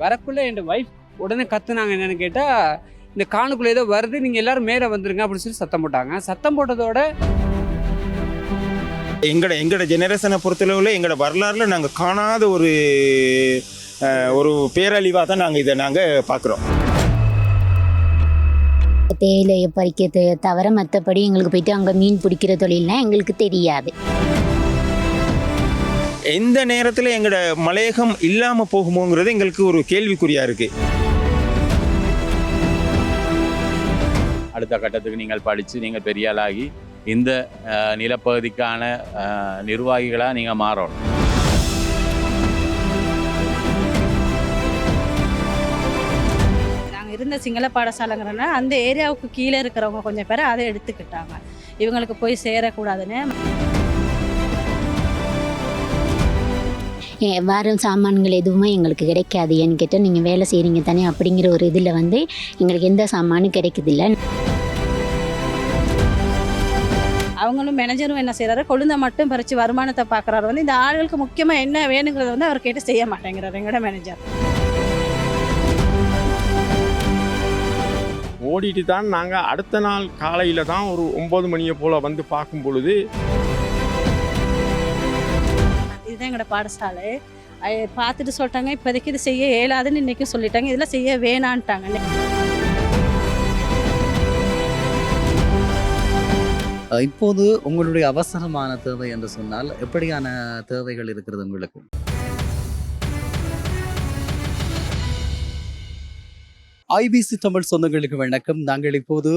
வரக்குள்ளே என் ஒய்ஃப் உடனே கத்துனாங்க. என்னன்னு கேட்டால், இந்த காணுக்குள்ளே ஏதோ வருது, நீங்கள் எல்லாரும் மேலே வந்துருங்க அப்படின்னு சொல்லி சத்தம் போட்டாங்க. சத்தம் போட்டதோட எங்களோட ஜெனரேஷனை பொறுத்தளவில் எங்களோட வரலாறுல நாங்கள் காணாத ஒரு பேரழிவாக தான் நாங்கள் பார்க்குறோம். தேயிலையை பறிக்கிறது தவிர மற்றபடி எங்களுக்கு போயிட்டு அங்கே மீன் பிடிக்கிற தொழில்லாம் எங்களுக்கு தெரியாது. எந்த நேரத்தில் எங்களோட மலையகம் இல்லாமல் போகுமோங்கிறது எங்களுக்கு ஒரு கேள்விக்குறியாக இருக்குது. அடுத்த கட்டத்துக்கு நீங்கள் படித்து நீங்கள் பெரிய ஆளாகி இந்த நிலப்பகுதிக்கான நிர்வாகிகளாக நீங்கள் மாறணும். நாங்கள் இருந்த சிங்கள பாடசாலைங்கிறனால அந்த ஏரியாவுக்கு கீழே இருக்கிறவங்க கொஞ்சம் பேர் அதை எடுத்துக்கிட்டாங்க. இவங்களுக்கு போய் சேரக்கூடாதுன்னு வரும் சாமான்கள் எதுவுமே எங்களுக்கு கிடைக்காது. ஏன்னு கேட்டால் நீங்கள் வேலை செய்கிறீங்க தானே அப்படிங்கிற ஒரு இதில் வந்து எங்களுக்கு எந்த சாமானும் கிடைக்குதில்ல. அவங்களும் மேனேஜரும் என்ன செய்கிறாரு, கொழுந்தை மட்டும் பறித்து வருமானத்தை பார்க்குறாரு. வந்து இந்த ஆளுகளுக்கு முக்கியமாக என்ன வேணுங்கிறத வந்து அவர் கேட்டு செய்ய மாட்டேங்கிறார் எங்களோட மேனேஜர். ஓடிட்டு தான் நாங்கள் அடுத்த நாள் காலையில் தான் ஒரு 9 மணியை போல் வந்து பார்க்கும் பொழுது இதுதான் எங்களோட பாடசாலை. பார்த்துட்டு சொல்லிட்டாங்க, இப்போதைக்கு இது செய்ய இயலாதுன்னு இன்றைக்கி சொல்லிட்டாங்க, இதெல்லாம் செய்ய வேணான்ட்டாங்க. இப்போது உங்களுடைய அவசரமான தேவை என்று சொன்னால் எப்படியான தேவைகள் இருக்கிறது உங்களுக்கு? ஐபிசி தமிழ் சொந்தங்களுக்கு வணக்கம். நாங்கள் இப்போது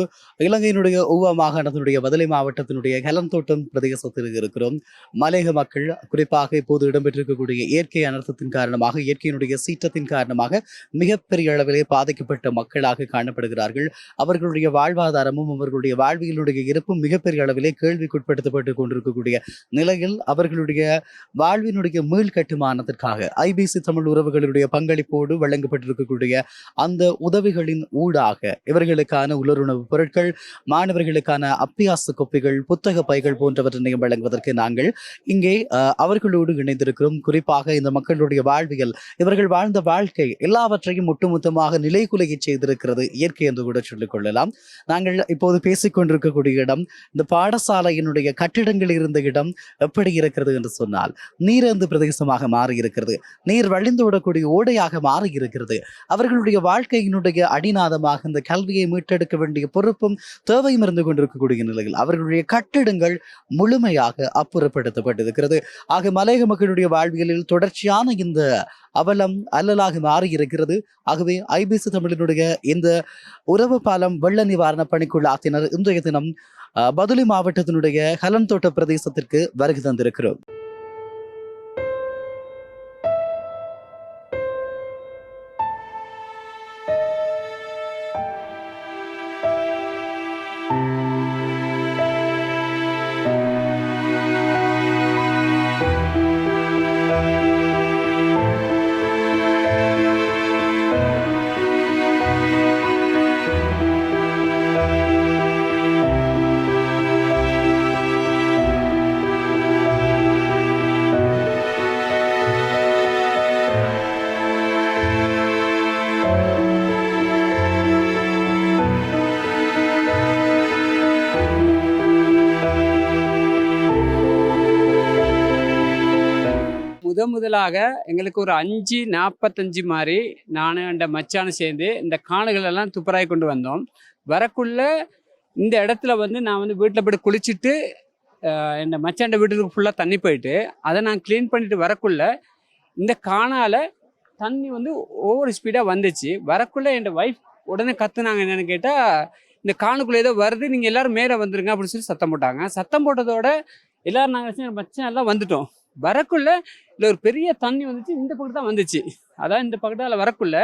இலங்கையினுடைய ஊவா மாகாணத்தினுடைய வதலை மாவட்டத்தினுடைய கலந்தோட்டம் பிரதேசத்தில் இருக்கிறோம். மலையக மக்கள் குறிப்பாக இப்போது இடம்பெற்றிருக்கக்கூடிய இயற்கை அனர்த்தத்தின் காரணமாக, இயற்கையினுடைய சீற்றத்தின் காரணமாக மிகப்பெரிய அளவிலே பாதிக்கப்பட்ட மக்களாக காணப்படுகிறார்கள். அவர்களுடைய வாழ்வாதாரமும் அவர்களுடைய வாழ்வியலுடைய இருப்பும் மிகப்பெரிய அளவிலே கேள்விக்குட்படுத்தப்பட்டு கொண்டிருக்கக்கூடிய நிலையில் அவர்களுடைய வாழ்வினுடைய மீள் கட்டுமானத்திற்காக ஐபிசி தமிழ் உறவுகளுடைய பங்களிப்போடு வழங்கப்பட்டிருக்கக்கூடிய அந்த உதவிகளின் ஊடாக இவர்களுக்கான உலருணவு பொருட்கள், மாணவர்களுக்கான அப்பியாச கொப்பிகள், புத்தக பைகள் போன்றவற்றை வழங்குவதற்கு நாங்கள் இங்கே அவர்களோடு இணைந்திருக்கிறோம். குறிப்பாக இந்த மக்களுடைய வாழ்வியல், இவர்கள் வாழ்ந்த வாழ்க்கை எல்லாவற்றையும் ஒட்டுமொத்தமாக நிலைகுலைய செய்திருக்கிறது இயற்கை என்று கூட சொல்லிக் கொள்ளலாம். நாங்கள் இப்போது பேசிக்கொண்டிருக்கக்கூடிய இடம், இந்த பாடசாலையினுடைய கட்டிடங்கள் இருந்த இடம் எப்படி இருக்கிறது என்று சொன்னால் நீரந்து பிரதேசமாக மாறி இருக்கிறது. நீர் வழிந்து விடக்கூடிய ஓடையாக மாறி இருக்கிறது. அவர்களுடைய வாழ்க்கையினுடைய அடிநாதமாக இந்த கல்வியை மீட்டெடுக்க வேண்டிய பொறுப்பும் தேவையும் இருந்து கொண்டிருக்கக்கூடிய நிலையில் அவர்களுடைய கட்டிடங்கள் முழுமையாக அப்புறப்படுத்தப்பட்டிருக்கிறது. ஆக மலையக மக்களுடைய வாழ்வியலில் தொடர்ச்சியான இந்த அவலம் அல்லலாக மாறி இருக்கிறது. ஆகவே ஐபிசி தமிழினுடைய இந்த உறவு பாலம் வெள்ள நிவாரண பணிக்குழாத்தினர் இன்றைய தினம் பதுளை மாவட்டத்தினுடைய கலந்தோட்ட பிரதேசத்திற்கு வருகை தந்திருக்கிறோம். முதலாக எங்களுக்கு ஒரு 5:45 மாதிரி நானும் அந்த மச்சானும் சேர்ந்து இந்த காணுகளெல்லாம் துப்புராய் கொண்டு வந்தோம். வரக்குள்ள இந்த இடத்துல வந்து நான் வந்து வீட்டில் போய்ட்டு குளிச்சுட்டு என் மச்சாண்ட வீட்டுக்கு ஃபுல்லாக தண்ணி போயிட்டு அதை நான் க்ளீன் பண்ணிட்டு வரக்குள்ள இந்த காணால தண்ணி வந்து ஓவர் ஸ்பீடாக வந்துச்சு. வரக்குள்ள என் ஒய்ஃப் உடனே கத்துனாங்க. என்னென்னு கேட்டால், இந்த காணுக்குள்ளே ஏதோ வருது, நீங்கள் எல்லாரும் மேலே வந்துருங்க அப்படின்னு சொல்லி சத்தம் போட்டாங்க. சத்தம் போட்டதோட எல்லாரும் நாங்கள் மச்சான் எல்லாம் வந்துட்டோம். வரக்குள்ள இல்லை ஒரு பெரிய தண்ணி வந்துச்சு, இந்த பக்கத்து தான் வந்துச்சு. அதான் இந்த பக்கத்தால் வரக்குள்ள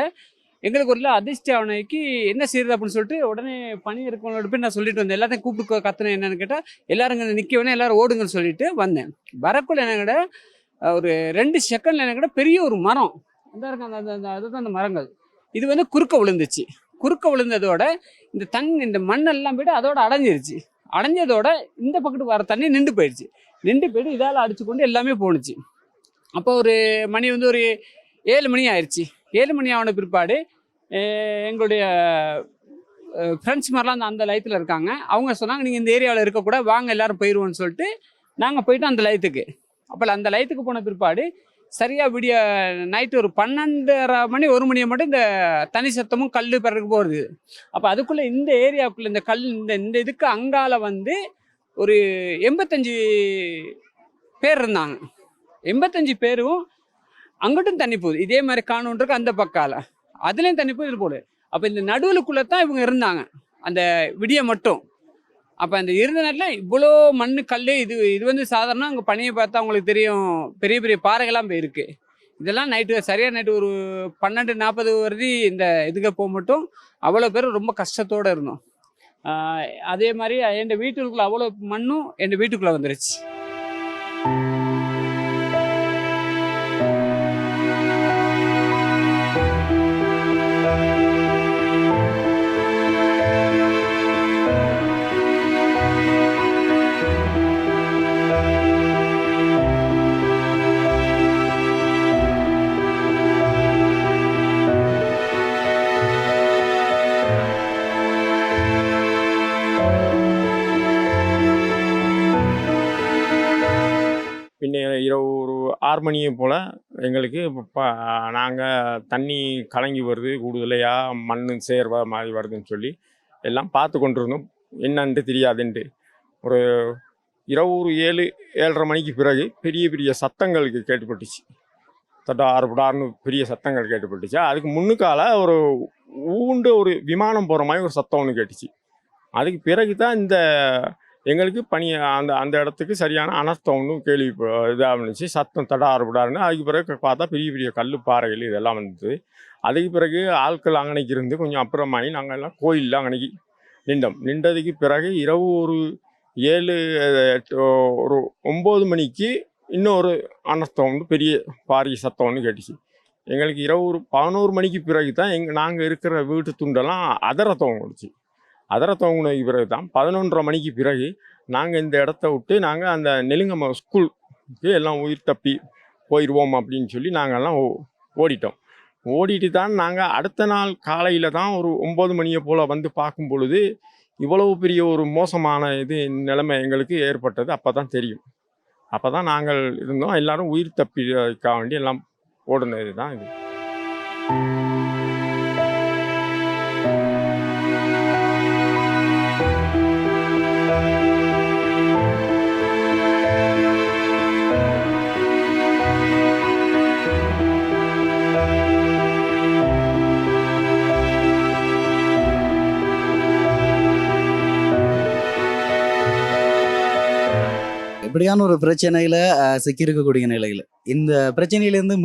எங்களுக்கு ஒரு அதிர்ஷ்டி அவனைக்கு என்ன செய்யுது அப்படின்னு சொல்லிட்டு உடனே பணி இருக்கவங்களோட போய் நான் சொல்லிட்டு வந்தேன். எல்லாத்தையும் கூப்பிட்டு கத்துனேன். என்னன்னு கேட்டால், எல்லாரும் இங்கே நிற்க வேணா, எல்லாரும் ஓடுங்கன்னு சொல்லிட்டு வந்தேன். வரக்குள்ள என்னங்கட ஒரு 2 செகண்ட்ல என்னங்கட பெரிய ஒரு மரம் அந்த அதுதான் அந்த மரங்கள் இது வந்து குறுக்க விழுந்துச்சு. குறுக்க விழுந்ததோட இந்த தண்ணி, இந்த மண்ணெல்லாம் போய்ட்டு அதோட அடைஞ்சிருச்சு. அடைஞ்சதோட இந்த பக்கத்துக்கு வர தண்ணி நின்று போயிடுச்சு. நின்று போய்ட்டு இதால் அடிச்சு கொண்டு எல்லாமே போணுச்சு. அப்போ ஒரு மணி வந்து ஒரு 7 மணி ஆயிடுச்சு. 7 மணி ஆன பிற்பாடு எங்களுடைய ஃப்ரெண்ட்ஸ் மாதிரிலாம் அந்த லைத்தில் இருக்காங்க. அவங்க சொன்னாங்க நீங்கள் இந்த ஏரியாவில் இருக்கக்கூடாது, வாங்க எல்லாரும் போயிடுவோன்னு சொல்லிட்டு நாங்கள் போயிட்டோம் அந்த லைத்துக்கு. அப்போ அந்த லைத்துக்கு போன பிற்பாடு சரியாக விடிய நைட்டு ஒரு 12:30 மணி 1 மணியை மட்டும் இந்த தனி சத்தமும் கல் பிறகு போகிறது. அப்போ அதுக்குள்ளே இந்த ஏரியாவுக்குள்ளே இந்த கல் இந்த இதுக்கு அங்கால வந்து ஒரு 85 பேர் இருந்தாங்க. 85 பேரும் அங்கிட்டும் தண்ணி போகுது, இதே மாதிரி காணொன்றுக்கு அந்த பக்கால அதுலேயும் தண்ணி போகுது, இது போகுது. அப்போ இந்த நடுவுக்குள்ளே தான் இவங்க இருந்தாங்க அந்த விடிய மட்டும். அப்போ அந்த இருந்த நேரத்தில் இவ்வளோ மண் கல் இது வந்து சாதாரண அங்கே பனியை பார்த்தா அவங்களுக்கு தெரியும், பெரிய பெரிய பாறைகள்லாம் போயிருக்கு. இதெல்லாம் நைட்டு சரியாக நைட்டு ஒரு 12:40 வருது இந்த இதுக்கு போக மட்டும் அவ்வளோ பேர் ரொம்ப கஷ்டத்தோடு இருந்தோம். அதே மாதிரி என் வீட்டுக்குள்ளே அவ்வளோ மண்ணும் என் வீட்டுக்குள்ளே வந்துருச்சு. பின்ன இரவு ஒரு 6 மணியை போல் எங்களுக்கு நாங்கள் தண்ணி கலங்கி வருது, கூடுதலையாக மண் சேர்வா மாதிரி வருதுன்னு சொல்லி எல்லாம் பார்த்து கொண்டு இருந்தோம். என்னன்ட்டு தெரியாதுன்ட்டு ஒரு இரவு ஒரு 7-7:30 மணிக்கு பிறகு பெரிய பெரிய சத்தங்களுக்கு கேட்டுப்பட்டுச்சு. தட்டாறுபடார்னு பெரிய சத்தங்கள் கேட்டுப்பட்டுச்சு. அதுக்கு முன்னுக்கால ஒரு விமானம் போகிற மாதிரி ஒரு சத்தம் ஒன்று கேட்டுச்சு. அதுக்கு பிறகு தான் இந்த எங்களுக்கு அந்த இடத்துக்கு சரியான அனர்த்தம் ஒன்றும் கேள்வி இதாக இருந்துச்சு. சத்தம் தடாறுபடாருன்னு அதுக்கு பிறகு பார்த்தா பெரிய பெரிய கல் பாறைகள் இதெல்லாம் வந்தது. அதுக்கு பிறகு ஆட்கள் அங்கனைக்கு இருந்து கொஞ்சம் அப்புறமாகி நாங்கள் எல்லாம் கோயிலில் அங்கனைக்கு நின்றதுக்கு பிறகு இரவு ஒரு 9 மணிக்கு இன்னொரு அனர்த்தம் ஒன்று பெரிய பாரிய சத்தம் ஒன்று கேட்டுச்சு. எங்களுக்கு இரவு ஒரு 11 மணிக்கு பிறகு தான் நாங்கள் இருக்கிற வீட்டு துண்டெல்லாம் அதரத்தம் கொடுச்சு. அதரத்தவங்களுக்கு பிறகு தான் 11:30 மணிக்கு பிறகு நாங்கள் இந்த இடத்த விட்டு நாங்கள் அந்த நெலுங்கம்மா ஸ்கூலுக்கு எல்லாம் உயிர் தப்பி போயிடுவோம் அப்படின்னு சொல்லி நாங்கள்லாம் ஓடிட்டு தான் நாங்கள் அடுத்த நாள் காலையில் தான் ஒரு 9 மணியை போல் வந்து பார்க்கும் பொழுது இவ்வளவு பெரிய ஒரு மோசமான நிலைமை எங்களுக்கு ஏற்பட்டது. அப்போ தான் தெரியும். அப்போ தான் நாங்கள் இருந்தோம், எல்லோரும் உயிர் தப்பிக்க வேண்டி எல்லாம் ஓடுனது தான் இது. இப்படியான ஒரு பிரச்சனையில சிக்கியிருக்கக்கூடிய நிலையில் இந்த பிரச்சனையிலிருந்து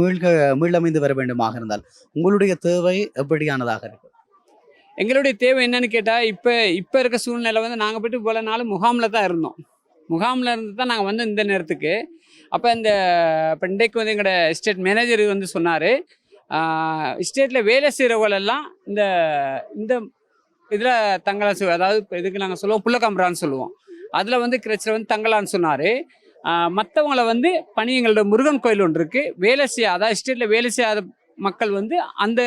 மீளமைந்து வர வேண்டுமாக இருந்தால் உங்களுடைய தேவை எப்படியானதாக இருக்கு? எங்களுடைய தேவை என்னன்னு கேட்டால் இப்போ இருக்க சூழ்நிலை வந்து நாங்கள் போய்ட்டு போல நாள் முகாமில் தான் இருந்தோம். முகாமில் இருந்து தான் நாங்கள் வந்து இந்த நேரத்துக்கு. அப்போ இப்போ இன்றைக்கு வந்து எங்களோட எஸ்டேட் மேனேஜர் வந்து சொன்னார், எஸ்டேட்டில் வேலை செய்கிறவங்களெல்லாம் இந்த இதில் தங்கலாம், அதாவது இதுக்கு நாங்கள் சொல்லுவோம் புள்ளக்காம்பரான்னு சொல்லுவோம், அதில் வந்து கிரச்சில் வந்து தங்கலான்னு சொன்னார். மற்றவங்களை வந்து பணி எங்களோட முருகன் கோயில் ஒன்று இருக்குது, வேலை அதாவது எஸ்டேட்டில் வேலை செய்யாத மக்கள் வந்து அந்த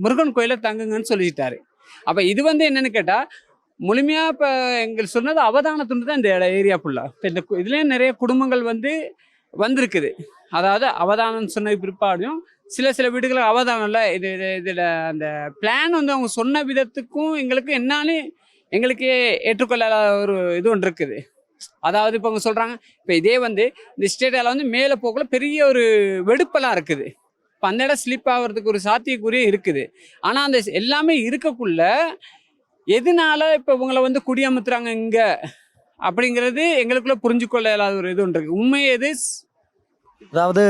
முருகன் கோயிலை தங்குங்கன்னு சொல்லிட்டாரு. அப்போ இது வந்து என்னென்னு கேட்டால் முழுமையாக இப்போ எங்களுக்கு சொன்னது அவதானத்துண்டு தான் இந்த ஏரியா ஃபுல்லாக. இப்போ இந்த இதுலேயும் நிறைய குடும்பங்கள் வந்திருக்குது. அதாவது அவதானம் சொன்ன பிற்பாடும் சில வீடுகளுக்கு அவதானம் இல்லை. இதில் அந்த பிளான் வந்து அவங்க சொன்ன விதத்துக்கும் எங்களுக்கு என்னான்னு எங்களுக்கு ஏற்றுக்கொள்ளாத ஒரு இது ஒன்று இருக்குது. அதாவது இப்போ அவங்க சொல்கிறாங்க, இப்போ இதே வந்து இந்த ஸ்டேட்டில் வந்து மேலே போக்குள்ள பெரிய ஒரு வெடுப்பெல்லாம் இருக்குது. இப்போ அந்த இடம் ஸ்லிப் ஆகிறதுக்கு ஒரு சாத்தியக்கூறிய இருக்குது. ஆனால் அந்த எல்லாமே இருக்கக்குள்ள எதனால இப்போ இவங்களை வந்து குடியமர்த்துறாங்க இங்கே அப்படிங்கிறது எங்களுக்குள்ள புரிஞ்சுக்கொள்ள இல்லாத ஒரு இது ஒன்று இருக்குது. உண்மை எது, அதாவது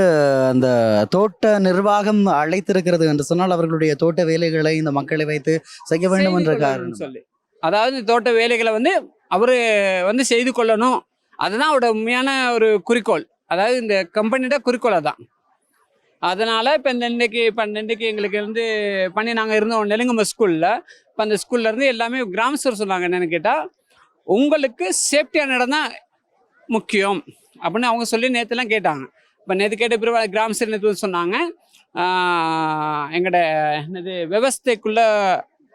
அந்த தோட்ட நிர்வாகம் அழைத்திருக்கிறது என்று சொன்னால் அவர்களுடைய தோட்ட வேலைகளை இந்த மக்களை வைத்து செய்ய வேண்டும் என்ற காரணம் சொல்லி, அதாவது தோட்ட வேலைகளை வந்து அவர் வந்து செய்து கொள்ளணும், அதுதான் அவரோட உண்மையான ஒரு குறிக்கோள். அதாவது இந்த கம்பெனியோட குறிக்கோள் அதான். அதனால் இப்போ இன்றைக்கி எங்களுக்கு பண்ணி நாங்கள் இருந்தோம் நெலுங்கம்மா ஸ்கூலில். இப்போ அந்த ஸ்கூல்லேருந்து எல்லாமே கிராமஸ்தர் சொன்னாங்க என்னென்னு கேட்டால், உங்களுக்கு சேஃப்டியான இடம் தான் முக்கியம் அப்படின்னு அவங்க சொல்லி நேற்றுலாம் கேட்டாங்க. இப்போ நேற்று கேட்ட பிறகு கிராம சபை நேற்று சொன்னாங்க எங்களோட என்னது விவசாயக்குள்ள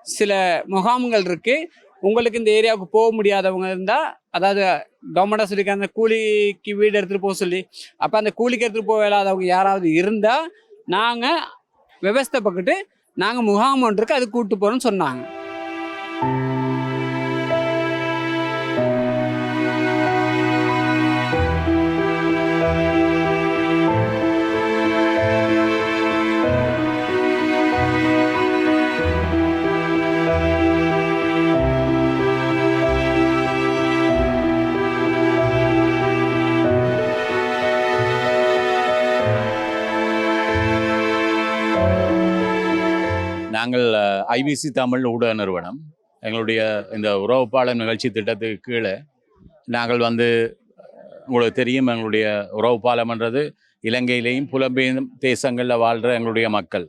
சில முகாம்கள் இருக்குது, உங்களுக்கு இந்த ஏரியாவுக்கு போக முடியாதவங்க இருந்தால், அதாவது கவர்மெண்டாக சொல்லியிருக்காங்க அந்த கூலிக்கு வீடு எடுத்துகிட்டு போக சொல்லி, அப்போ அந்த கூலிக்கு எடுத்துகிட்டு போக இல்லாதவங்க யாராவது இருந்தால் நாங்கள் விவசாயப்பக்கிட்டு நாங்கள் முகாம் ஒன்று இருக்கு அது கூப்பிட்டு போகிறோன்னு சொன்னாங்க. நாங்கள் ஐபிசி தமிழ் ஊடக நிறுவனம் எங்களுடைய இந்த உறவுப்பாளர் நிகழ்ச்சி திட்டத்துக்கு கீழே நாங்கள் வந்து உங்களுக்கு தெரியும், எங்களுடைய உறவுப்பாலம்ன்றது இலங்கையிலேயும் புலம்பெயர் தேசங்களில் வாழ்கிற எங்களுடைய மக்கள்.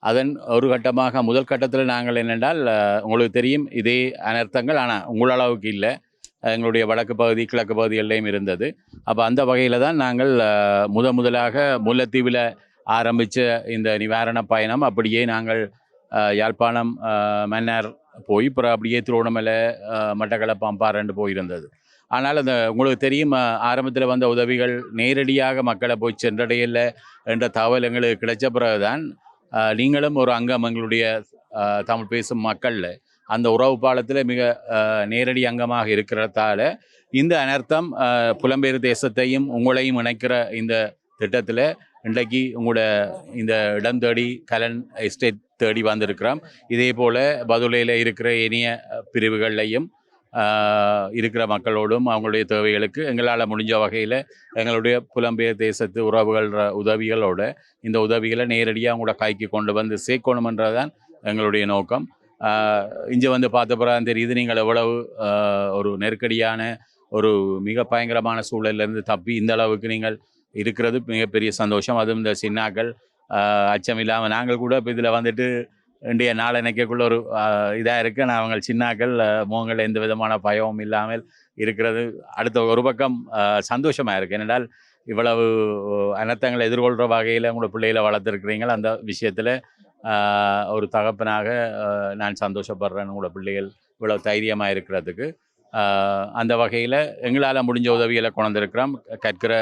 அதன் ஒரு கட்டமாக முதல் கட்டத்தில் நாங்கள் என்னென்றால் உங்களுக்கு தெரியும் இதே அனர்த்தங்கள், ஆனால் உங்களளவுக்கு இல்லை, எங்களுடைய வடக்கு பகுதி கிழக்கு பகுதிகளிலையும் இருந்தது. அப்போ அந்த வகையில் தான் நாங்கள் முதலாக முல்லைத்தீவில் ஆரம்பித்த இந்த நிவாரண பயணம் அப்படியே நாங்கள் யாழ்ப்பாணம் மன்னார் போய் அப்புறம் அப்படியே திருவண்ணாமலை மட்டக்களப்பு அம்பாறைண்டு போயிருந்தது. ஆனால் அந்த உங்களுக்கு தெரியும் ஆரம்பத்தில் வந்த உதவிகள் நேரடியாக மக்களை போய் சென்றடையலை என்ற தகவல் எங்களுக்கு கிடைச்ச பிறகுதான் நீங்களும் ஒரு அங்கம் எங்களுடைய தமிழ் பேசும் மக்களில் அந்த உறவு பாலத்தில் மிக நேரடி அங்கமாக இருக்கிறதால இந்த அனர்த்தம் புலம்பெயர் தேசத்தையும் உங்களையும் இணைக்கிற இந்த திட்டத்தில் இன்றைக்கு உங்களோட இந்த இடம் தேடி கலன் எஸ்டேட் தேடி வந்திருக்கிறோம். இதே போல் பதுளையில் இருக்கிற இனிய பிரிவுகள்லையும் இருக்கிற மக்களோடும் அவங்களுடைய தேவைகளுக்கு எங்களால் முடிஞ்ச வகையில் எங்களுடைய புலம்பெயர் தேசத்து உறவுகள் உதவிகளோட இந்த உதவிகளை நேரடியாக அவங்களோட கைக்கு கொண்டு வந்து சேர்க்கணுமன்றது தான் எங்களுடைய நோக்கம். இங்கே வந்து பார்த்த பிறகு தெரியுது நீங்கள் எவ்வளவு ஒரு நெருக்கடியான ஒரு மிக பயங்கரமான சூழலிருந்து தப்பி இந்த அளவுக்கு நீங்கள் இருக்கிறது மிகப்பெரிய சந்தோஷம். அதுவும் இந்த சின்னாக்கள் அச்சம் இல்லாமல் நாங்கள் கூட இப்போ இதில் வந்துட்டு இன்றைய நாள் நினைக்கக்குள்ள ஒரு இதாக இருக்குது. நான் அவங்க சின்னாக்கள் முகங்கள் எந்த விதமான பயமும் இல்லாமல் இருக்கிறது அடுத்த ஒரு பக்கம் சந்தோஷமாக இருக்குது. ஏனென்றால் இவ்வளவு அனர்த்தங்களை எதிர்கொள்கிற வகையில் உங்களோட பிள்ளைகளை வளர்த்துருக்கிறீங்க. அந்த விஷயத்தில் ஒரு தகப்பனாக நான் சந்தோஷப்படுறேன். உங்களோட பிள்ளைகள் இவ்வளவு தைரியமாக இருக்கிறதுக்கு. அந்த வகையில் எங்களால் முடிஞ்ச உதவிகளை கொண்டிருக்கிறோம். கற்கிற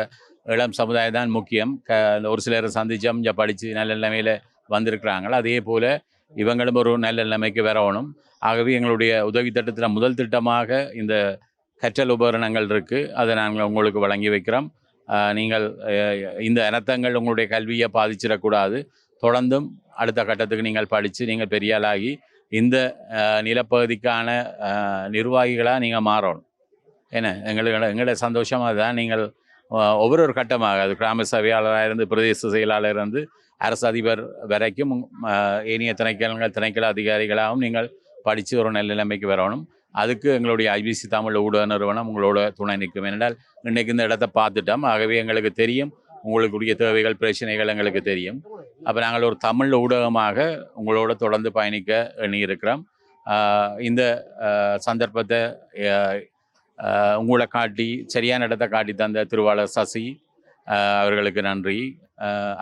இளம் சமுதாயம் தான் முக்கியம். ஒரு சிலர் சந்திச்சோம், இங்கே படித்து நல்ல நிலைமையில் வந்திருக்கிறாங்களோ அதே போல் இவங்களும் ஒரு நல்ல நிலைமைக்கு வரணும். ஆகவே எங்களுடைய உதவி திட்டத்தில் முதல் திட்டமாக இந்த கற்றல் உபகரணங்கள் இருக்குது, அதை நாங்கள் உங்களுக்கு வழங்கி வைக்கிறோம். நீங்கள் இந்த அனர்த்தங்கள் உங்களுடைய கல்வியை பாதிச்சிடக்கூடாது. தொடர்ந்தும் அடுத்த கட்டத்துக்கு நீங்கள் படித்து நீங்கள் பெரியாளாகி இந்த நிலப்பகுதிக்கான நிர்வாகிகளாக நீங்கள் மாறணும். ஏன்னா எங்களோட சந்தோஷமாக தான் நீங்கள் ஒவ்வொரு கட்டமாக அது கிராம சபையாளராக இருந்து பிரதேச செயலாளர் இருந்து அரசு அதிபர் வரைக்கும் ஏனைய திணைக்கள அதிகாரிகளாகவும் நீங்கள் படித்து ஒரு நல்ல நிலைமைக்கு வரணும். அதுக்கு எங்களுடைய ஐபிசி தமிழ் ஊடக நிறுவனம் உங்களோட துணை நிற்கும். என்றால் இன்றைக்கு இந்த இடத்த பார்த்துட்டோம். ஆகவே எங்களுக்கு தெரியும் உங்களுக்குரிய தேவைகள் பிரச்சனைகள் எங்களுக்கு தெரியும். அப்போ நாங்கள் ஒரு தமிழ் ஊடகமாக உங்களோட தொடர்ந்து பயணிக்க எண்ணியிருக்கிறோம். இந்த சந்தர்ப்பத்தை உங்களை காட்டி சரியான இடத்தை காட்டி தந்த திருவாளர் சசி அவர்களுக்கு நன்றி.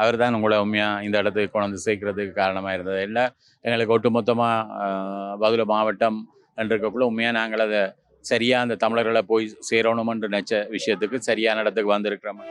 அவர் தான் உங்களை உண்மையாக இந்த இடத்துக்கு கொண்டு வந்து சேர்க்கறதுக்கு காரணமாக இருந்தது. இல்லை எங்களுக்கு ஒட்டுமொத்தமாக பதுளை மாவட்டம் என்றதுக்குள்ள உண்மையாக நாங்கள் அதை சரியாக அந்த தமிழர்களை போய் சேரணுமென்று நினச்ச விஷயத்துக்கு சரியான இடத்துக்கு வந்திருக்கிறோம்.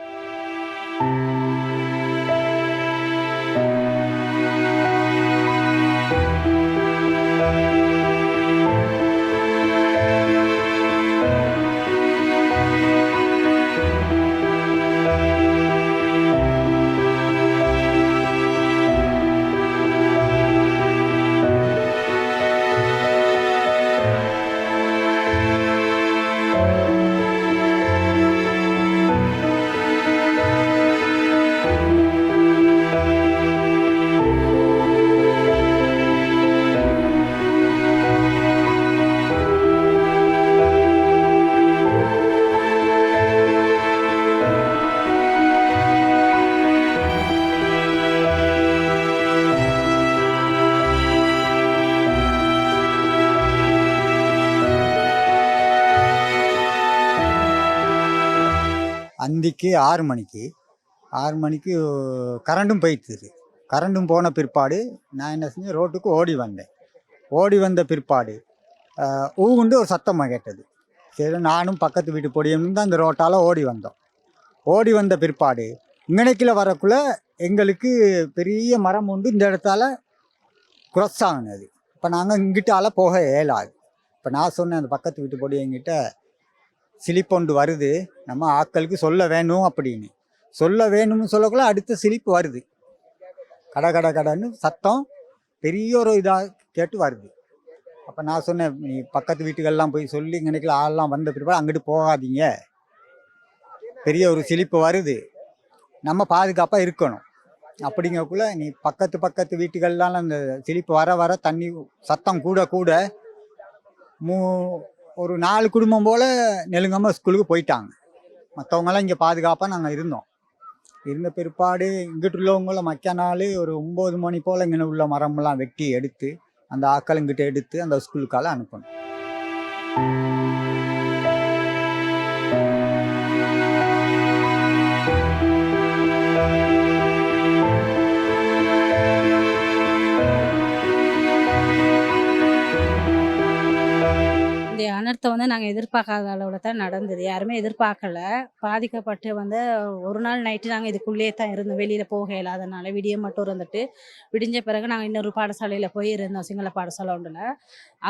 அந்திக்கு 6 மணிக்கு 6 மணிக்கு கரண்டும் போயிடுச்சு. கரண்டும் போன பிற்பாடு நான் என்ன செஞ்சேன், ரோட்டுக்கு ஓடி வந்தேன். ஓடி வந்த பிற்பாடு ஊகுண்டு ஒரு சத்தமாக கேட்டது. சரி, நானும் பக்கத்து வீட்டு பொடியும் தான் அந்த ரோட்டால் ஓடி வந்தோம். ஓடி வந்த பிற்பாடு இங்கனைக்கில் வரக்குள்ள எங்களுக்கு பெரிய மரம் உண்டு, இந்த இடத்தால குரஸ் ஆகுனது. இப்போ நாங்கள் இங்கிட்டால போக இயலாது. இப்போ நான் சொன்னேன் அந்த பக்கத்து வீட்டு பொடி எங்கிட்ட, சிலிப்பொண்டு வருது, நம்ம ஆட்களுக்கு சொல்ல வேணும் அப்படின்னு. சொல்ல வேணும்னு சொல்லக்குள்ள அடுத்த சிலிப்பு வருது. கடைன்னு சத்தம் பெரிய ஒரு இதாக கேட்டு வருது. அப்போ நான் சொன்னேன், நீ பக்கத்து வீட்டுக்கெல்லாம் போய் சொல்லி இங்கனைக்குள்ள ஆள்லாம் வந்த பிற்பாடு அங்கிட்டு போகாதீங்க, பெரிய ஒரு சிலிப்பு வருது, நம்ம பாதுகாப்பாக இருக்கணும் அப்படிங்கக்குள்ள, நீ பக்கத்து வீட்டுகள்லாம் அந்த சிலிப்பு வர தண்ணி சத்தம் கூட ஒரு 4 குடும்பம் போல் நெருங்காமல் ஸ்கூலுக்கு போயிட்டாங்க. மற்றவங்களாம் இங்கே பாதுகாப்பாக நாங்கள் இருந்தோம். இருந்த பிற்பாடு இங்கிட்டு உள்ளவங்கள மக்கிய நாள் ஒரு 9 மணி போல் இங்கே உள்ள மரமெல்லாம் வெட்டி எடுத்து அந்த ஆக்கள் இங்கிட்ட எடுத்து அந்த ஸ்கூலுக்கால அனுப்பணும். இந்த அனர்த்தம் வந்து நாங்கள் எதிர்பார்க்காத அளவில் தான் நடந்தது. யாருமே எதிர்பார்க்கல. பாதிக்கப்பட்டு வந்து ஒரு நாள் நைட்டு நாங்கள் இதுக்குள்ளேயே தான் இருந்தோம். வெளியில் போக இயலாதனால விடிய மட்டும் இருந்துட்டு, விடிஞ்ச பிறகு நாங்கள் இன்னொரு பாடசாலையில் போய் இருந்தோம், சிங்கள பாடசாலை ஒன்றில்.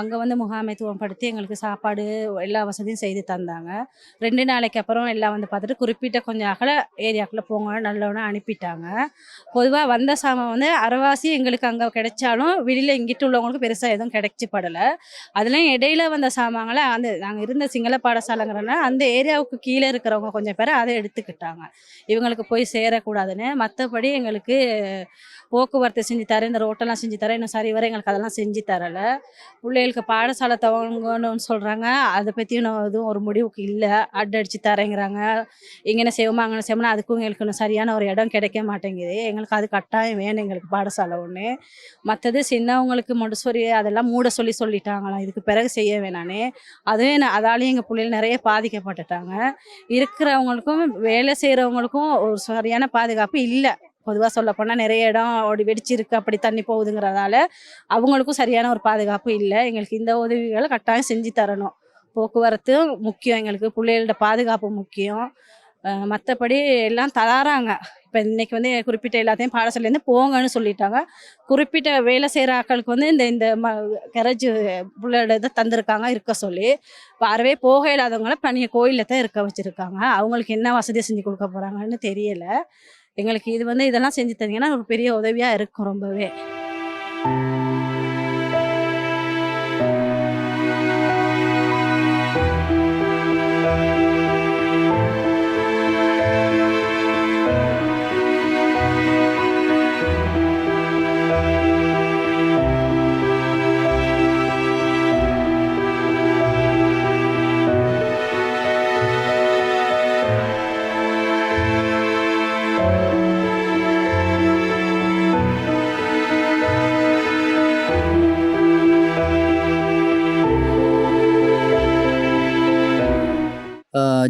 அங்கே வந்து முகாமைத்துவம் படுத்தி எங்களுக்கு சாப்பாடு எல்லா வசதியும் செய்து தந்தாங்க. 2 நாளைக்கு அப்புறம் எல்லாம் வந்து பார்த்துட்டு குறிப்பிட்ட கொஞ்சம் அகல ஏரியாக்குள்ளே போங்க நல்லவனா அனுப்பிட்டாங்க. பொதுவாக வந்த சாமான் வந்து அரைவாசி எங்களுக்கு அங்கே கிடைச்சாலும் வெளியில் இங்கிட்டு உள்ளவங்களுக்கு பெருசாக எதுவும் கிடைச்சிப்படலை. அதுலேயும் இடையில வந்த சாமான்களை அந்த நாங்கள் இருந்த சிங்கள பாடசாலைங்கிறனால அந்த ஏரியாவுக்கு கீழே இருக்கிறவங்க கொஞ்சம் பேர் அதை எடுத்துக்கிட்டாங்க, இவங்களுக்கு போய் சேரக்கூடாதுன்னு. மற்றபடி எங்களுக்கு போக்குவரத்து செஞ்சு தரேன், இந்த ரோட்டெல்லாம் செஞ்சு தரேன், இன்னும் சரி வர எங்களுக்கு அதெல்லாம் செஞ்சு தரலை. பிள்ளைகளுக்கு பாடசாலை துவங்கணும்னு சொல்கிறாங்க, அதை பற்றியும் எதுவும் ஒரு முடிவுக்கு இல்லை. அடிச்சு தரேங்கிறாங்க, இங்கே செய்வோமா அங்கே செய்வோம்னா அதுக்கும் எங்களுக்கு இன்னும் சரியான ஒரு இடம் கிடைக்க மாட்டேங்குது. எங்களுக்கு அது கட்டாயம் வேணும், எங்களுக்கு பாடசாலை ஒன்று. மற்றது சின்னவங்களுக்கு மொண்டசோரி அதெல்லாம் மூட சொல்லிட்டாங்களாம், இதுக்கு பிறகு செய்ய வேணானே. அதுவும் அதாலேயும் எங்கள் பிள்ளைகள் நிறைய பாதிக்கப்பட்டுட்டாங்க. இருக்கிறவங்களுக்கும் வேலை செய்கிறவங்களுக்கும் ஒரு சரியான பாதுகாப்பு இல்லை. பொதுவாக சொல்லப்போனால் நிறைய இடம் வெடிச்சிருக்கு, அப்படி தண்ணி போகுதுங்கிறதால அவங்களுக்கும் சரியான ஒரு பாதுகாப்பு இல்லை. எங்களுக்கு இந்த உதவிகளை கட்டாயம் செஞ்சு தரணும். போக்குவரத்து முக்கியம், எங்களுக்கு பிள்ளைகளோட பாதுகாப்பு முக்கியம். மற்றபடி எல்லாம் தராறாங்க. இப்போ இன்றைக்கி வந்து குறிப்பிட்ட எல்லாத்தையும் பாடசாலையிலேருந்து போங்கன்னு சொல்லிட்டாங்க. குறிப்பிட்ட வேலை செய்கிற ஆட்களுக்கு வந்து இந்த கரேஜ் புள்ளோட இதை தந்திருக்காங்க இருக்க சொல்லி. இப்போ அறவே போக இல்லாதவங்கள பணிய கோயிலில் தான் இருக்க வச்சுருக்காங்க. அவங்களுக்கு என்ன வசதியை செஞ்சு கொடுக்க போகிறாங்கன்னு தெரியலை. எங்களுக்கு இது வந்து இதெல்லாம் செஞ்சு தந்தீங்கன்னா ஒரு பெரிய உதவியாக இருக்கும் ரொம்பவே.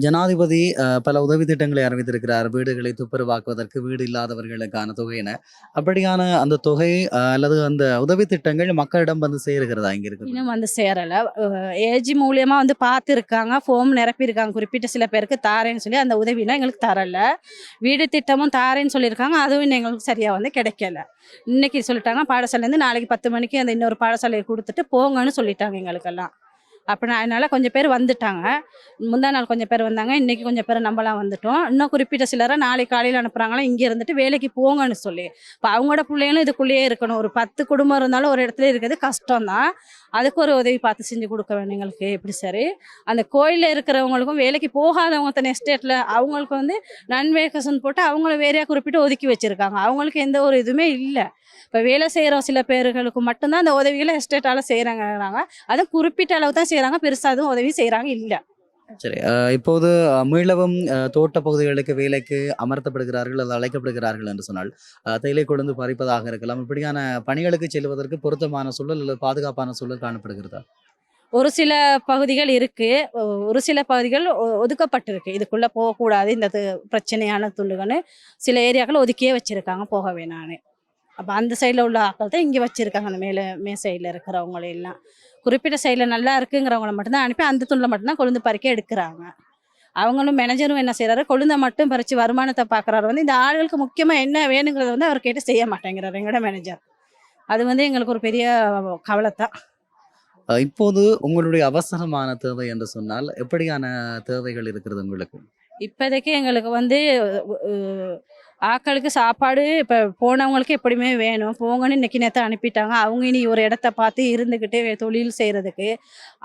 ஜனாதிபதி பல உதவி திட்டங்களை அறிவித்திருக்கிறார். வீடுகளை துப்புரவாக்குவதற்கு வீடு இல்லாதவர்களுக்கான தொகையின. அப்படியான அந்த தொகை அல்லது அந்த உதவி திட்டங்கள் மக்களிடம் வந்து சேருகிறதா இங்க இருக்கு? இன்னும் வந்து சேரலை. ஏஜி மூலியமா வந்து பார்த்துருக்காங்க, ஃபார்ம் நிரப்பியிருக்காங்க. குறிப்பிட்ட சில பேருக்கு தாரேன்னு சொல்லி அந்த உதவினா எங்களுக்கு தரலை. வீடு திட்டமும் தாரேன்னு சொல்லியிருக்காங்க, அதுவும் எங்களுக்கு சரியாக வந்து கிடைக்கல. இன்னைக்கு சொல்லிட்டாங்க பாடசாலைலேருந்து நாளைக்கு 10 மணிக்கு அந்த இன்னொரு பாடசாலையை கொடுத்துட்டு போங்கன்னு சொல்லிட்டாங்க எங்களுக்கெல்லாம். அப்போ அதனால் கொஞ்சம் பேர் வந்துட்டாங்க. முந்தா நாள் கொஞ்சம் பேர் வந்தாங்க, இன்றைக்கி கொஞ்சம் பேர் நம்மளாம் வந்துட்டோம். இன்னும் குறிப்பிட்ட சிலரை நாளைக்கு காலையில் அனுப்புகிறாங்களா இங்கே இருந்துட்டு வேலைக்கு போங்கன்னு சொல்லி. இப்போ அவங்களோட பிள்ளைங்களும் இதுக்குள்ளேயே இருக்கணும். ஒரு 10 குடும்பம் இருந்தாலும் ஒரு இடத்துல இருக்கிறது கஷ்டம்தான். அதுக்கு ஒரு உதவி பார்த்து செஞ்சு கொடுக்க வேணும் எங்களுக்கு. எப்படி சரி, அந்த கோயிலில் இருக்கிறவங்களுக்கும் வேலைக்கு போகாதவங்க தனி எஸ்டேட்டில் அவங்களுக்கு வந்து நன்வேகசன் போட்டு அவங்கள வேறையாக குறிப்பிட்டு ஒதுக்கி வச்சுருக்காங்க. அவங்களுக்கு எந்த ஒரு இதுவுமே இல்லை. இப்போ வேலை செய்கிற சில பேர்களுக்கு மட்டும்தான் அந்த உதவிகளை எஸ்டேட்டால் செய்கிறாங்க. அதுவும் குறிப்பிட்ட அளவு தான் செய்கிறாங்க, பெருசாக அதுவும் உதவி செய்கிறாங்க இல்லை. சரி, இப்போது மீளவும் தோட்ட பகுதிகளுக்கு வேலைக்கு அமர்த்தப்படுகிறார்கள் அல்லது அழைக்கப்படுகிறார்கள் என்று சொன்னால் தேயிலை கொழுந்து பறிப்பதாக இருக்கலாம். இப்படியான பணிகளுக்கு செல்வதற்கு பொருத்தமான சூழல் அல்லது பாதுகாப்பான சூழல் காணப்படுகிறதா? ஒரு சில பகுதிகள் இருக்குது, ஒரு சில பகுதிகள் ஒதுக்கப்பட்டிருக்கு. இதுக்குள்ளே போகக்கூடாது, இந்த பிரச்சனையான துண்டுகள்னு சில ஏரியாக்கள் ஒதுக்கியே வச்சுருக்காங்க, போக வேணான்னு. அப்போ அந்த சைடில் உள்ள ஆட்கள் தான் இங்கே வச்சுருக்காங்க, அந்த மே சைடில் இருக்கிறவங்களெல்லாம். குறிப்பிட்ட சைடில் நல்லா இருக்குங்கிறவங்கள மட்டும்தான் அனுப்பி அந்த துண்டில் மட்டும்தான் கொழுந்து பறிக்க எடுக்கிறாங்க. அவங்களும் மேனேஜரும் என்ன செய்கிறாரு, கொழுந்தை மட்டும் பறித்து வருமானத்தை பார்க்குறாரு. வந்து இந்த ஆளுகளுக்கு முக்கியமாக என்ன வேணுங்கிறத வந்து அவர் கேட்டு செய்ய மாட்டேங்கிறார் எங்களோட மேனேஜர். அது வந்து எங்களுக்கு ஒரு பெரிய கவலை தான். இப்போது உங்களுடைய அவசரமான தேவை என்று சொன்னால் எப்படியான தேவைகள் இருக்கிறது உங்களுக்கு? இப்போதைக்கு எங்களுக்கு வந்து ஆட்களுக்கு சாப்பாடு இப்போ போனவங்களுக்கு எப்படியுமே வேணும். போங்கன்னு இன்றைக்கி நேற்று அனுப்பிட்டாங்க. அவங்க இனி ஒரு இடத்த பார்த்து இருந்துக்கிட்டே தொழில் செய்கிறதுக்கு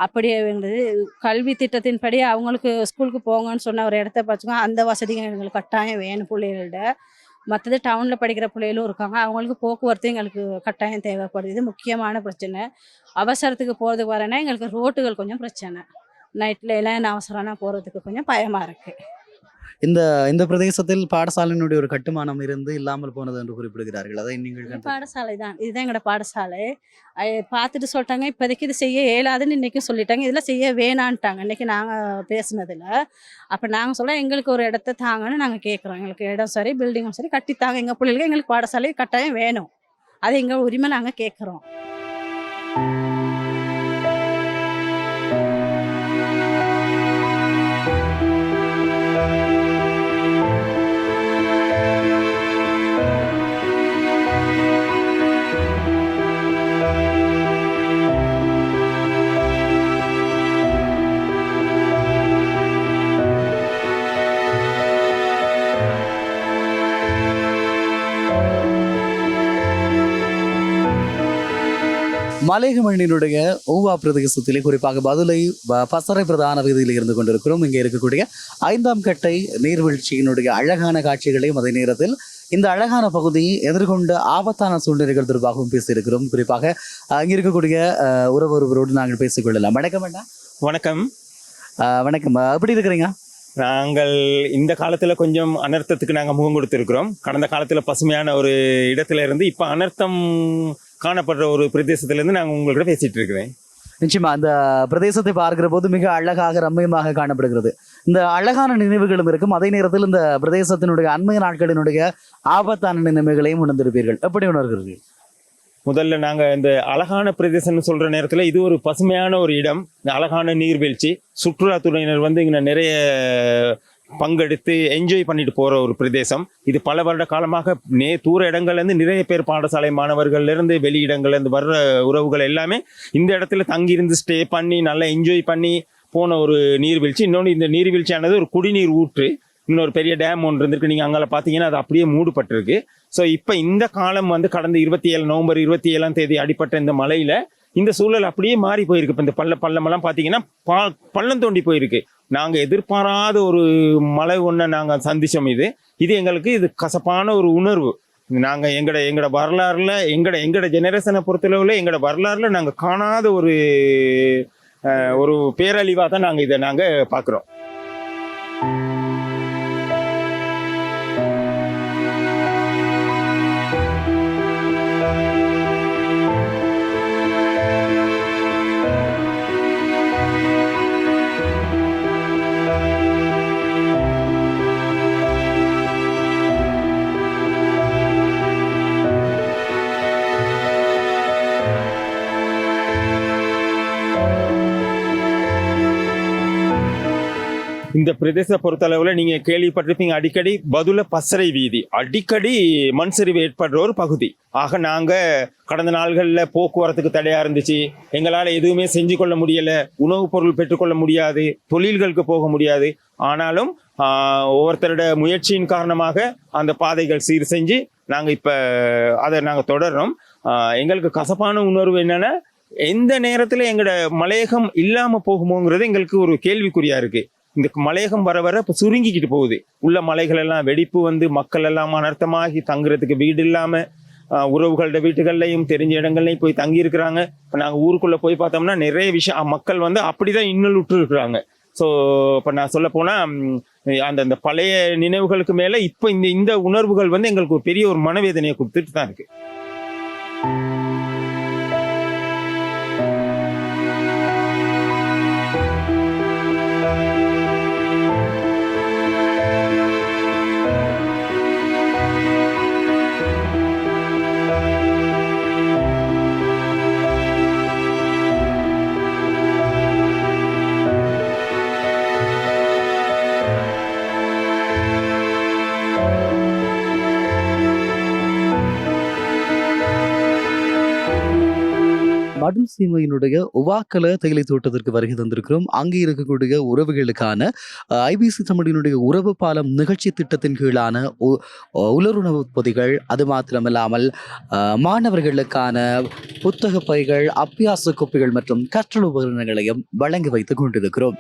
அப்படியே வேண்டியது. கல்வி திட்டத்தின்படி அவங்களுக்கு ஸ்கூலுக்கு போங்கன்னு சொன்ன ஒரு இடத்த பார்த்துக்கோங்க, அந்த வசதிகள் எங்களுக்கு கட்டாயம் வேணும் பிள்ளைகள்கிட்ட. மற்றது டவுனில் படிக்கிற பிள்ளைகளும் இருக்காங்க, அவங்களுக்கு போக்குவரத்து எங்களுக்கு கட்டாயம் தேவைப்படுது. இது முக்கியமான பிரச்சனை. அவசரத்துக்கு போகிறதுக்கு வரேன்னா எங்களுக்கு ரோட்டுகள் கொஞ்சம் பிரச்சனை. நைட்டில் எல்லாம் அவசரம்னா போகிறதுக்கு கொஞ்சம் பயமாக இருக்குது. இந்த இந்த பிரதேசத்தில் பாடசாலையினுடைய ஒரு கட்டுமானம் இருந்து இல்லாமல் போனது என்று குறிப்பிடுகிறார்கள். அதை நீங்கள் பாடசாலை தான், இதுதான் எங்களோட பாடசாலை. பார்த்துட்டு சொல்லிட்டாங்க, இப்போதைக்கு இது செய்ய இயலாதுன்னு இன்றைக்கும் சொல்லிட்டாங்க, இதில் செய்ய வேணான்ட்டாங்க இன்றைக்கி நாங்கள் பேசுனதில். அப்போ நாங்கள் சொல்ல எங்களுக்கு ஒரு இடத்த தாங்கன்னு நாங்கள் கேட்குறோம். எங்களுக்கு இடம் சரி, பில்டிங்கும் சரி கட்டித்தாங்க, எங்கள் பிள்ளைகளுக்கு எங்களுக்கு பாடசாலை கட்டாயம் வேணும். அது எங்கள் உரிமை, நாங்கள் கேட்குறோம். மலையக மண்ணினுடைய ஊவா பிரதேசத்திலே குறிப்பாக பதுளை பசறை பிரதான வீதியில் இருந்து கொண்டிருக்கிறோம். இங்கே இருக்கக்கூடிய 5ஆம் கட்டை நீர்வீழ்ச்சியினுடைய அழகான காட்சிகளையும் அதே நேரத்தில் இந்த அழகான பகுதியை எதிர்கொண்ட ஆபத்தான சூழ்நிலைகள் தொடர்பாகவும் பேசியிருக்கிறோம். குறிப்பாக அங்கே இருக்கக்கூடிய ஒருவரோடு நாங்கள் பேசிக்கொள்ளலாம். வணக்கம் அண்ணா. வணக்கம். வணக்கம், எப்படி இருக்கிறீங்க? நாங்கள் இந்த காலத்தில் கொஞ்சம் அனர்த்தத்துக்கு நாங்கள் முகம் கொடுத்துருக்குறோம். கடந்த காலத்தில் பசுமையான ஒரு இடத்துல இருந்து இப்போ அனர்த்தம் காணப்படுற ஒரு பிரதேசத்திலேருந்து நாங்கள் உங்கள்கிட்ட பேசிகிட்டு இருக்கிறேன். நிச்சயமா அந்த பிரதேசத்தை பார்க்கிற போது மிக அழகாக ரம்மியமாக காணப்படுகிறது. இந்த அழகான நினைவுகளும் இருக்கும், அதே நேரத்தில் இந்த பிரதேசத்தினுடைய அண்மைய நாட்களினுடைய ஆபத்தான நினைவுகளையும் உணர்ந்திருப்பீர்கள். எப்படி உணர்கிறீர்கள்? முதல்ல நாங்கள் இந்த அழகான பிரதேசம்னு சொல்கிற நேரத்தில் இது ஒரு பசுமையான ஒரு இடம், அழகான நீர்வீழ்ச்சி, சுற்றுலாத்துறையினர் வந்து இங்கே நிறைய பங்கெடுத்து என்ஜாய் பண்ணிட்டு போகிற ஒரு பிரதேசம். இது பல வருட காலமாக தூர இடங்கள்லேருந்து நிறைய பேர் பாடசாலை மாணவர்கள்லேருந்து வெளி இடங்கள்லேருந்து வர்ற உறவுகள் எல்லாமே இந்த இடத்துல தங்கியிருந்து ஸ்டே பண்ணி நல்லா என்ஜாய் பண்ணி போன ஒரு நீர்வீழ்ச்சி. இன்னொன்று, இந்த நீர்வீழ்ச்சியானது ஒரு குடிநீர் ஊற்று. இன்னொரு பெரிய டேம் ஒன்று இருந்திருக்கு, நீங்கள் அங்கே பார்த்தீங்கன்னா அது அப்படியே மூடப்பட்டிருக்கு. ஸோ இப்போ இந்த காலம் வந்து கடந்த 27 நவம்பர் 27ஆம் தேதி அடிப்பட்ட இந்த மலையில் இந்த சூழல் அப்படியே மாறி போயிருக்கு. இப்போ இந்த பள்ளமெல்லாம் பார்த்தீங்கன்னா பள்ளம் தோண்டி போயிருக்கு. நாங்கள் எதிர்பாராத ஒரு மலை ஒன்றை நாங்கள் சந்தித்தோம். இது எங்களுக்கு இது கசப்பான ஒரு உணர்வு. நாங்கள் எங்களோட வரலாறுல எங்களோட ஜெனரேஷனை பொறுத்தளவில் எங்களோட வரலாறுல நாங்கள் காணாத ஒரு பேரழிவாக தான் நாங்கள் இதை நாங்கள் பார்க்குறோம். இந்த பிரதேச பொறுத்தளவில் நீங்கள் கேள்விப்பட்டிருப்பீங்க, அடிக்கடி பதுளை பசறை வீதி அடிக்கடி மண் சரிவு ஏற்படுற ஒரு பகுதி. ஆக நாங்கள் கடந்த நாள்களில் போக்குவரத்துக்கு தடையாக இருந்துச்சு, எங்களால் எதுவுமே செஞ்சு கொள்ள முடியலை, உணவுப் பொருள் பெற்றுக்கொள்ள முடியாது, தொழில்களுக்கு போக முடியாது. ஆனாலும் ஒவ்வொருத்தரோட முயற்சியின் காரணமாக அந்த பாதைகள் சீர் செஞ்சு நாங்கள் இப்போ அதை நாங்கள் தொடர்றோம். எங்களுக்கு கசப்பான உணர்வு என்னென்னா, எந்த நேரத்தில் எங்களோட மலையகம் இல்லாமல் போகுமோங்கிறது எங்களுக்கு ஒரு கேள்விக்குறியாக இருக்குது. இந்த மலையகம் வர வர இப்போ சுருங்கிக்கிட்டு போகுது. உள்ள மலைகள் எல்லாம் வெடிப்பு வந்து மக்கள் எல்லாம் அனர்த்தமாகி தங்குறதுக்கு வீடு இல்லாமல் உறவுகளோட வீட்டுகள்லையும் தெரிஞ்ச இடங்கள்லையும் போய் தங்கி இருக்கிறாங்க. இப்போ நாங்கள் ஊருக்குள்ளே போய் பார்த்தோம்னா நிறைய விஷயம் மக்கள் வந்து அப்படிதான் இன்னும் விட்டு இருக்கிறாங்க. ஸோ இப்போ நான் சொல்ல போனால் அந்த பழைய நினைவுகளுக்கு மேலே இப்போ இந்த உணர்வுகள் வந்து எங்களுக்கு ஒரு பெரிய ஒரு மனவேதனையை கொடுத்துட்டு தான் இருக்கு. மடும் சீமையினுடைய உவாக்கல தேயிலை தோட்டத்திற்கு வருகை தந்திருக்கிறோம். அங்கே இருக்கக்கூடிய உறவுகளுக்கான ஐபிசி தமிழினுடைய உறவு பாலம் நிகழ்ச்சி திட்டத்தின் கீழான உலருணவு பொதிகள், அது மாத்திரமல்லாமல் மாணவர்களுக்கான புத்தக பைகள், அபியாச கோப்பைகள் மற்றும் கற்றல் உபகரணங்களையும் வழங்கி வைத்துக் கொண்டிருக்கிறோம்.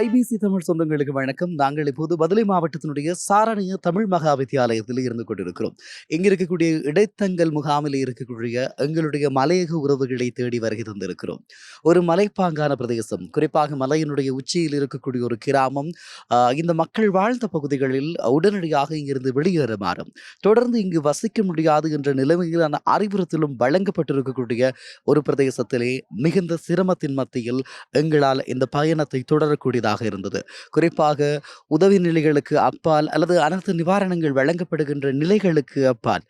ஐபிசி தமிழ் சொந்தங்களுக்கு வணக்கம். நாங்கள் இப்போது பதுளை மாவட்டத்தினுடைய சாரணிய தமிழ் மகா வித்தியாலயத்தில் இருந்து கொண்டிருக்கிறோம். இங்க இருக்கக்கூடிய இடைத்தங்கல் முகாமில் இருக்கக்கூடிய எங்களுடைய மலையக உறவுகளை தேடி வருகை தந்திருக்கிறோம். ஒரு மலைப்பாங்கான பிரதேசம், குறிப்பாக மலையினுடைய உச்சியில் இருக்கக்கூடிய ஒரு கிராமம். இந்த மக்கள் வாழ்ந்த பகுதிகளில் உடனடியாக இங்கிருந்து வெளியேறுமாறும், தொடர்ந்து இங்கு வசிக்க முடியாது என்ற நிலைமையிலான அறிவுறுத்தலும் வழங்கப்பட்டிருக்கக்கூடிய ஒரு பிரதேசத்திலே மிகுந்த சிரமத்தின் மத்தியில் எங்களால் இந்த பயணத்தை தொடரக்கூடியதாக இருந்தது. குறிப்பாக உதவி நிலைகளுக்கு அப்பால் அல்லது அனைத்து நிவாரணங்கள் வழங்கப்படுகின்ற நிலைகளுக்கு அப்பால்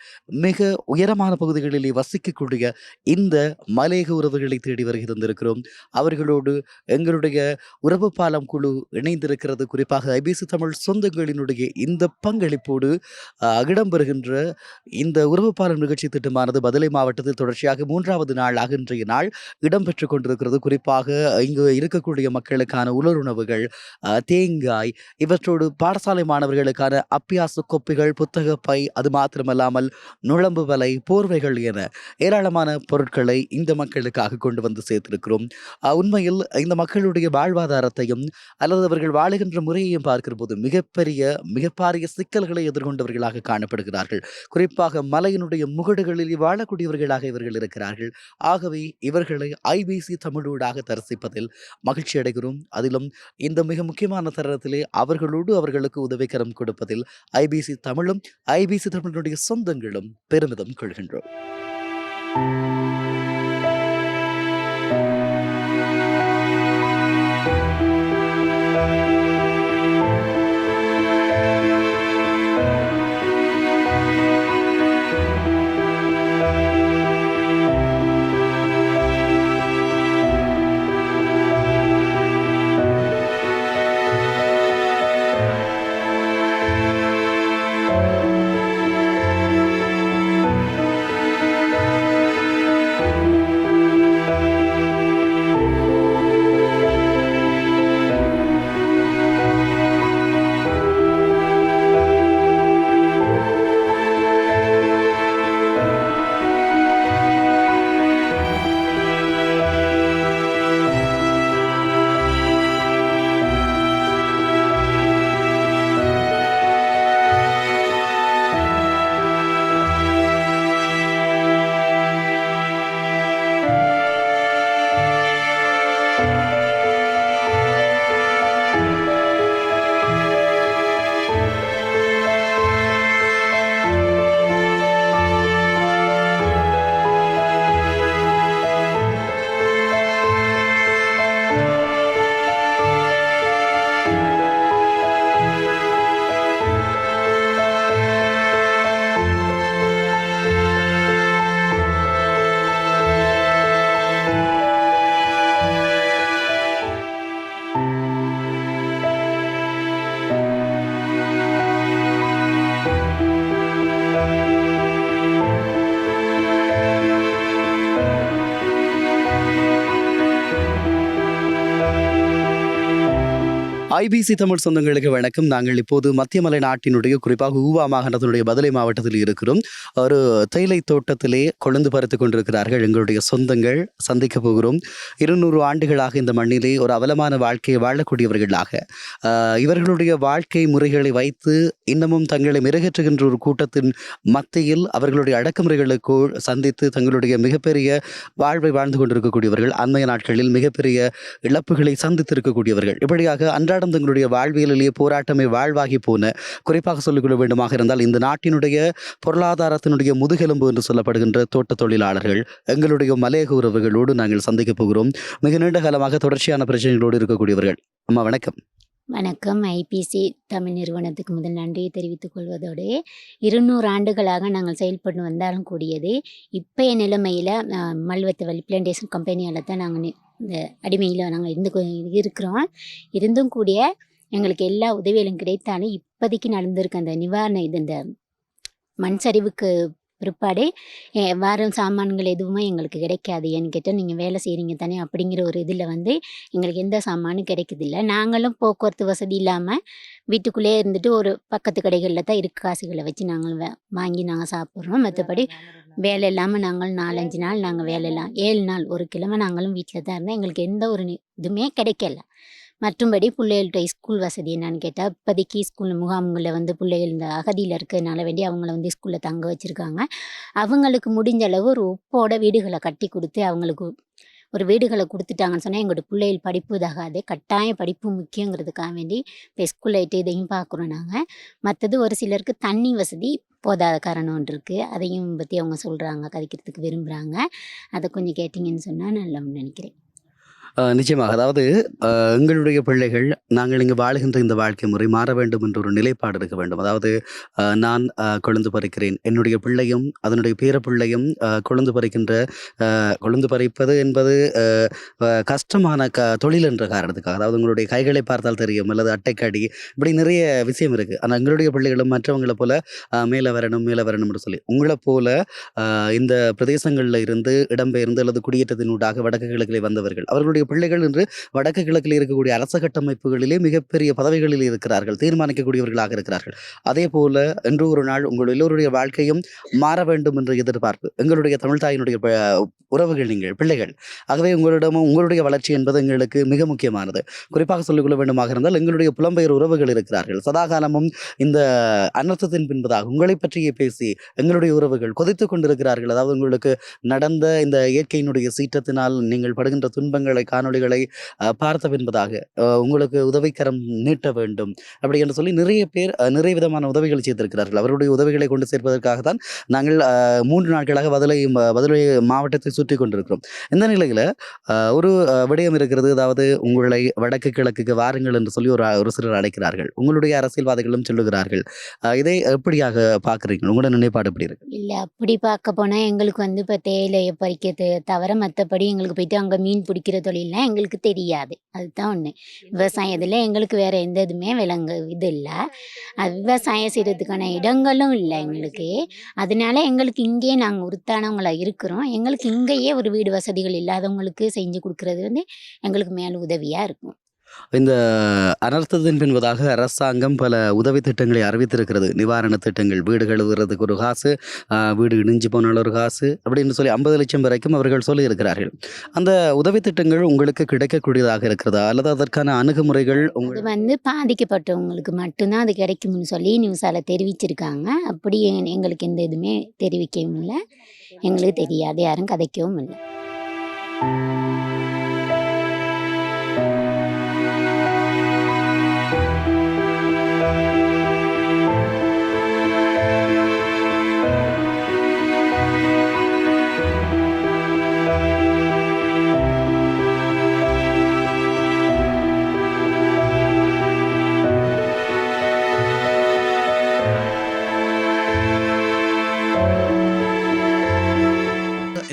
மிக உயரமான பகுதிகளிலே வசிக்கக்கூடிய இந்த மலையக உறவுகளை தேடி வருகிறோம். அவர்களோடு எங்களுடைய உறவு பாலம் குழு இணைந்திருக்கிறது. குறிப்பாக ஐபிசி தமிழ் சொந்தங்களினுடைய இந்த பங்களிப்போடு இடம்பெறுகின்ற இந்த உறவு பாலம் நிகழ்ச்சி திட்டமானது பதுளை மாவட்டத்தில் தொடர்ச்சியாக 3வது நாளாக இன்றைய நாள் இடம்பெற்றுக் கொண்டிருக்கிறது. குறிப்பாக இங்கு இருக்கக்கூடிய மக்களுக்கான உலருணவுகள், தேங்காய், இவற்றோடு பாடசாலை மாணவர்களுக்கான அப்பியாச கோப்பைகள், புத்தக பை, அது மாத்திரமல்லாமல் நுழம்பு வலை, போர்வைகள் என ஏராளமான பொருட்களை இந்த மக்களுக்காக கொண்டு வந்து சேர்த்திருக்கிறோம். உண்மையில் இந்த மக்களுடைய வாழ்வாதாரத்தையும் அல்லது அவர்கள் வாழுகின்ற முறையையும் பார்க்கிற போது மிகப்பாரிய சிக்கல்களை எதிர்கொண்டவர்களாக காணப்படுகிறார்கள். குறிப்பாக மலையினுடைய முகடுகளில் வாழக்கூடியவர்களாக இவர்கள் இருக்கிறார்கள். ஆகவே இவர்களை ஐபிசி தமிழூடாக தரிசிப்பதில் மகிழ்ச்சி அடைகிறோம். அதிலும் இந்த மிக முக்கியமான தருணத்திலே அவர்களுக்கு உதவிக்கரம் கொடுப்பதில் ஐபிசி தமிழும் ஐபிசி தமிழுடைய சொந்தங்களும் பெருமிதம் கொள்கின்றோம். ஐபிசி தமிழ் சொந்தங்களுக்கு வணக்கம். நாங்கள் இப்போது மத்திய மலை நாட்டினுடைய குறிப்பாக ஊவா மாகாணத்தினுடைய பதுளை மாவட்டத்தில் இருக்கிறோம். ஒரு தேயிலை தோட்டத்திலே கொழுந்து பறித்துக் கொண்டிருக்கிறார்கள் எங்களுடைய சொந்தங்கள். சந்திக்க போகிறோம். 200 ஆண்டுகளாக இந்த மண்ணிலே ஒரு அவலமான வாழ்க்கையை வாழக்கூடியவர்களாக இவர்களுடைய வாழ்க்கை முறைகளை வைத்து இன்னமும் தங்களை மெருகேற்றுகின்ற ஒரு கூட்டத்தின் மத்தியில் அவர்களுடைய அடக்குமுறைகளுக்கு சந்தித்து தங்களுடைய மிகப்பெரிய வாழ்வை வாழ்ந்து கொண்டிருக்கக்கூடியவர்கள், அண்மைய நாட்களில் மிகப்பெரிய இழப்புகளை சந்தித்திருக்கக்கூடியவர்கள், இப்படியாக அன்றாடம் தங்களுடைய வாழ்வியலிலேயே போராட்டமே வாழ்வாகி போன, குறிப்பாக சொல்லிக்கொள்ள வேண்டுமாக இருந்தால் இந்த நாட்டினுடைய பொருளாதாரத்தினுடைய முதுகெலும்பு என்று சொல்லப்படுகின்ற தோட்ட தொழிலாளர்கள், எங்களுடைய மலையக உறவுகளோடு நாங்கள் சந்திக்க போகிறோம். மிக நீண்ட காலமாக தொடர்ச்சியான பிரச்சனைகளோடு இருக்கக்கூடியவர்கள். அம்மா வணக்கம். வணக்கம். ஐபிசி தமிழ் நிறுவனத்துக்கு முதல் நன்றியை தெரிவித்துக் கொள்வதோடு 200 ஆண்டுகளாக நாங்கள் செயல்பட்டு வந்தாலும் கூடியது இப்போய நிலைமையில் மல்வத்து வழி பிளான்டேஷன் கம்பெனியால் தான் நாங்கள் இந்த அடிமையில் நாங்கள் இருக்கிறோம். இருந்தும் கூடிய எங்களுக்கு எல்லா உதவிகளும் கிடைத்தாலும் இப்போதைக்கு நடந்திருக்க அந்த நிவாரண இந்த மண் சரிவுக்கு பிற்பாடு வாரம் சாமான்கள் எதுவுமே எங்களுக்கு கிடைக்காது. ஏன்னு கேட்டால் நீங்கள் வேலை செய்கிறீங்க தானே அப்படிங்கிற ஒரு இதில் எங்களுக்கு எந்த சாமானும் கிடைக்குதில்ல. நாங்களும் போக்குவரத்து வசதி இல்லாமல் வீட்டுக்குள்ளே இருந்துட்டு ஒரு பக்கத்து கடைகளில் தான் இருக்க காசுகளை வச்சு நாங்கள் வாங்கி நாங்கள் சாப்பிட்றோம். மற்றபடி வேலை இல்லாமல் நாங்கள் 4-5 நாள் நாங்கள் வேலை இல்லாமல் 7 நாள் ஒரு கிழமை நாங்களும் வீட்டில் தான் இருந்தோம். எங்களுக்கு எந்த ஒரு இதுவுமே கிடைக்கல. மற்றும்படி பிள்ளைகள்கிட்ட ஸ்கூல் வசதி என்னன்னு கேட்டால் இப்போதைக்கு ஸ்கூல் முகாம்களில் பிள்ளைகள் இந்த அகதியில் இருக்கிறதுனால வேண்டி அவங்கள ஸ்கூலில் தங்க வச்சுருக்காங்க. அவங்களுக்கு முடிஞ்ச அளவு ஒரு உப்போட வீடுகளை கட்டி கொடுத்து அவங்களுக்கு ஒரு வீடுகளை கொடுத்துட்டாங்கன்னு சொன்னால் எங்களோட பிள்ளைகள் படிப்பு இதாகாது. கட்டாய படிப்பு முக்கியங்கிறதுக்காக வேண்டி இப்போ ஸ்கூல் ஆகிட்டு இதையும் பார்க்குறோம் நாங்கள். மற்றது ஒரு சிலருக்கு தண்ணி வசதி போதாத காரணம் ஒன்று இருக்குது. அதையும் பற்றி அவங்க சொல்கிறாங்க, கதைக்கிறதுக்கு விரும்புகிறாங்க. அதை கொஞ்சம் கேட்டிங்கன்னு சொன்னால் நல்லன்னு நினைக்கிறேன். நிச்சயமாக. அதாவது எங்களுடைய பிள்ளைகள் நாங்கள் இங்கு வாழுகின்ற இந்த வாழ்க்கை முறை மாற வேண்டும் என்ற ஒரு நிலைப்பாடு இருக்க வேண்டும். அதாவது நான் கொழுந்து பறிக்கிறேன், என்னுடைய பிள்ளையும் அதனுடைய பேர பிள்ளையும் கொழுந்து பறிக்கின்ற கொழுந்து பறிப்பது என்பது கஷ்டமான தொழில் என்ற காரணத்துக்காக, அதாவது உங்களுடைய கைகளை பார்த்தால் தெரியும், அல்லது அட்டைக்கடி, இப்படி நிறைய விஷயம் இருக்குது. ஆனால் எங்களுடைய பிள்ளைகளும் மற்றவங்களை போல மேலே வரணும் என்று சொல்லி உங்களை போல இந்த பிரதேசங்களில் இருந்து இடம்பெயர்ந்து அல்லது குடியேற்றத்தினூடாக வடக்கு கிழக்கிலே வந்தவர்கள், அவர்களுடைய பிள்ளைகள் என்று வடக்கு கிழக்கில் இருக்கக்கூடிய அரச கட்டமைப்புகளிலே மிகப்பெரிய பதவிகளில் இருக்கிறார்கள், தீர்மானிக்கக்கூடியவர்களாக இருக்கிறார்கள். அதே போல இன்று ஒரு நாள் உங்கள் எல்லோருடைய வாழ்க்கையும் மாற வேண்டும் என்ற எதிர்பார்ப்பு எங்களுடைய தமிழ் தாயினுடைய உறவுகள், நீங்கள் பிள்ளைகள். ஆகவே உங்களிடமும் உங்களுடைய வளர்ச்சி என்பது எங்களுக்கு மிக முக்கியமானது. குறிப்பாக சொல்லிக்கொள்ள வேண்டுமாக இருந்தால் எங்களுடைய புலம்பெயர் உறவுகள் இருக்கிறார்கள். சதாகாலமும் இந்த அனர்த்தத்தின் பின்பதாக உங்களை பற்றியே பேசி எங்களுடைய உறவுகள் கொதித்து கொண்டிருக்கிறார்கள். அதாவது உங்களுக்கு நடந்த இந்த இயற்கையினுடைய சீற்றத்தினால் நீங்கள் படுகின்ற துன்பங்களை, காணொளிகளை பார்த்த பின்பதாக உங்களுக்கு உதவிக்கரம் நீட்ட வேண்டும் அப்படி என்று சொல்லி நிறைய பேர் நிறைய விதமான உதவிகள் செய்திருக்கிறார்கள். அவருடைய உதவிகளை கொண்டு சேர்ப்பதற்காக தான் நாங்கள் 3 நாட்களாக பதுளை மாவட்டத்தை சுற்றி கொண்டிருக்கிறோம். இந்த நிலையில் ஒரு விடயம் இருக்கிறது. அதாவது உங்களை வடக்கு கிழக்குக்கு வாருங்கள் என்று சொல்லி ஒரு சிலர் அழைக்கிறார்கள். உங்களுடைய அரசியல்வாதிகளும் சொல்லுகிறார்கள். இதை எப்படியாக பார்க்குறீங்க? உங்களோட நிலைப்பாடு எப்படி இருக்கு? இல்லை, அப்படி பார்க்க போனால் எங்களுக்கு இப்போ தேயிலையை பறிக்கிறது தவிர மற்றபடி எங்களுக்கு போயிட்டு அங்கே மீன் பிடிக்கிற தொழிலாம் எங்களுக்கு தெரியாது. அதுதான் ஒன்று. விவசாயத்தில் எங்களுக்கு வேறு எந்த இதுவுமே இது இல்லை. விவசாயம் செய்கிறதுக்கான இடங்களும் இல்லை எங்களுக்கு. அதனால எங்களுக்கு இங்கேயே நாங்கள் உருத்தானவங்களாக இருக்கிறோம். எங்களுக்கு இங்கேயே ஒரு வீடு வசதிகள் இல்லாதவங்களுக்கு செஞ்சு கொடுக்கறது எங்களுக்கு மேலே உதவியாக இருக்கும். இந்த அனர்த்தத்தின் பின்பதாக அரசாங்கம் பல உதவி திட்டங்களை அறிவித்திருக்கிறது. நிவாரண திட்டங்கள், வீடு கழுவுறதுக்கு ஒரு காசு, வீடு இடிஞ்சு போனாலும் ஒரு காசு, அப்படின்னு சொல்லி 50 லட்சம் வரைக்கும் அவர்கள் சொல்லி இருக்கிறார்கள். அந்த உதவி திட்டங்கள் உங்களுக்கு கிடைக்கக்கூடியதாக இருக்கிறதா, அல்லது அதற்கான அணுகுமுறைகள் அது பாதிக்கப்பட்டவங்களுக்கு மட்டும்தான் அது கிடைக்கும்னு சொல்லி நியூஸால் தெரிவிச்சிருக்காங்க. அப்படி எங்களுக்கு எந்த இதுவுமே தெரிவிக்கவும் இல்லை, எங்களுக்கு தெரியாது, யாரும் கதைக்கவும் இல்லை.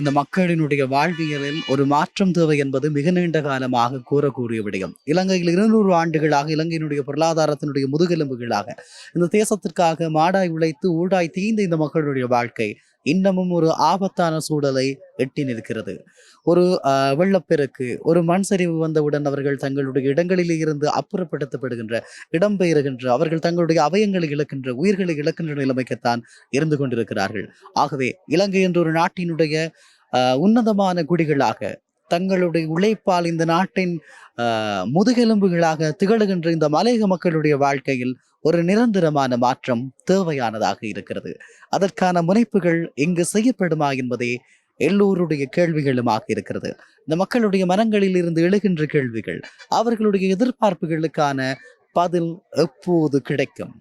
இந்த மக்களினுடைய வாழ்வியலில் ஒரு மாற்றம் தேவை என்பது மிக நீண்ட காலமாக கூறக்கூடிய விடயம். இலங்கையில் 200 ஆண்டுகளாக இலங்கையினுடைய பொருளாதாரத்தினுடைய முதுகெலும்புகளாக இந்த தேசத்திற்காக மாடாய் உழைத்து ஊடாய் தீய்ந்த இந்த மக்களுடைய வாழ்க்கை இன்னமும் ஒரு ஆபத்தான சூழலை எட்டி நிற்கிறது. ஒரு வெள்ளப்பெருக்கு, ஒரு மண் சரிவு வந்தவுடன் அவர்கள் தங்களுடைய இடங்களில் இருந்து அப்புறப்படுத்தப்படுகின்ற, இடம்பெயர்கின்ற, அவர்கள் தங்களுடைய அவயங்களை இழக்கின்ற, உயிர்களை இழக்கின்ற நிலைமைக்குத்தான் இருந்து கொண்டிருக்கிறார்கள். ஆகவே இலங்கை என்ற ஒரு நாட்டினுடைய உன்னதமான குடிகளாக, தங்களுடைய உழைப்பால் இந்த நாட்டின் முதுகெலும்புகளாக திகழுகின்ற இந்த மலையக மக்களுடைய வாழ்க்கையில் ஒரு நிரந்தரமான மாற்றம் தேவையானதாக இருக்கிறது. அதற்கான முனைப்புகள் இங்கு செய்யப்படுமா என்பதே எல்லோருடைய கேள்விகளுமாக இருக்கிறது. இந்த மக்களுடைய மனங்களில் இருந்து எழுகின்ற கேள்விகள், அவர்களுடைய எதிர்பார்ப்புகளுக்கான பதில் எப்போது கிடைக்கும்?